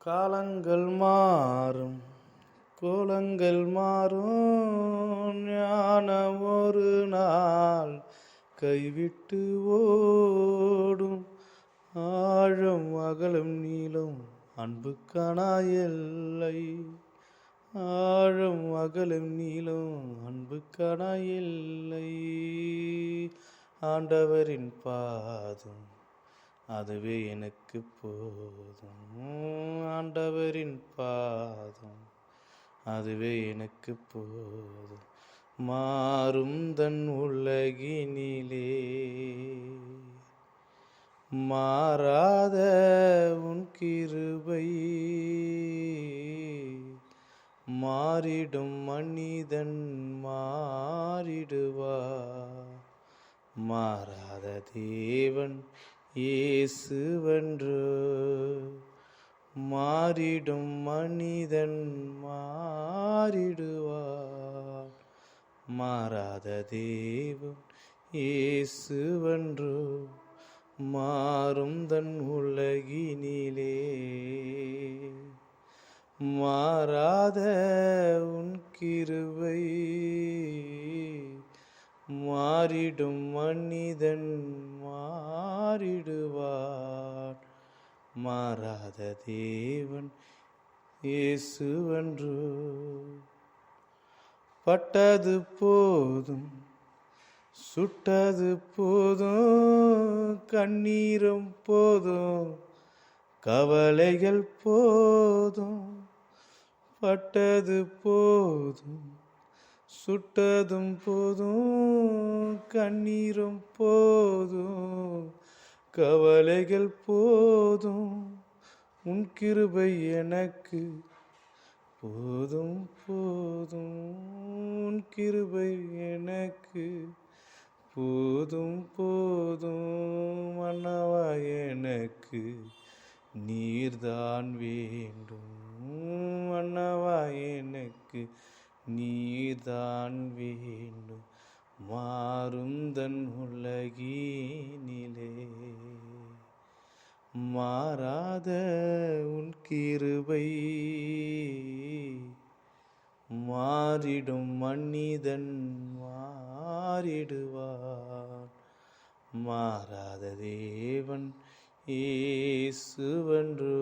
காலங்கள் மாறும், கோலங்கள் மாறும், ஞானம் ஒரு நாள் கைவிட்டு ஓடும். ஆழம் அகலம் நீளம் அன்புக்கான எல்லை. ஆழம் அகலம் நீளம் அன்புக்கான எல்லை. ஆண்டவரின் பாதம் அதுவே எனக்கு போதும். ஆண்டவரின் பாதம் அதுவே எனக்கு போதும். மாறும் தன் உலகினிலே மாறாத உன் கிருபை. மாறிடும் மனிதன் மாறிடுவார். மாறாத தேவன் இயேசுவென்று. மாறிடும் மனிதன் மாறிடுவார். மாறாத தேவன் இயேசுவென்று. மாறும் தன் உலகினிலே மாறாத உன் கிருபை. மாறிடும் மனிதன் மாறிடுவார். மாறாத தேவன் இயேசுவென்று. பட்டது போதும், சுட்டது போதும், கண்ணீரும் போதும், கவலைகள் போதும். பட்டது போதும், சுட்டதும் போதும், கண்ணீரும் போதும், கவலைகள் போதும். உன் கிருபை எனக்கு போதும் போதும். உன் கிருபை எனக்கு போதும் போதும். மன்னவா எனக்கு நீர்தான் வேண்டும். மன்னவா எனக்கு நீர்தான் வேண்டும். மாறும் தன் உலகினிலே மாறாத உன் கிருபை. மாறிடும் மனிதன் மாறிடுவான். மாறாத தேவன் இயேசுவென்று.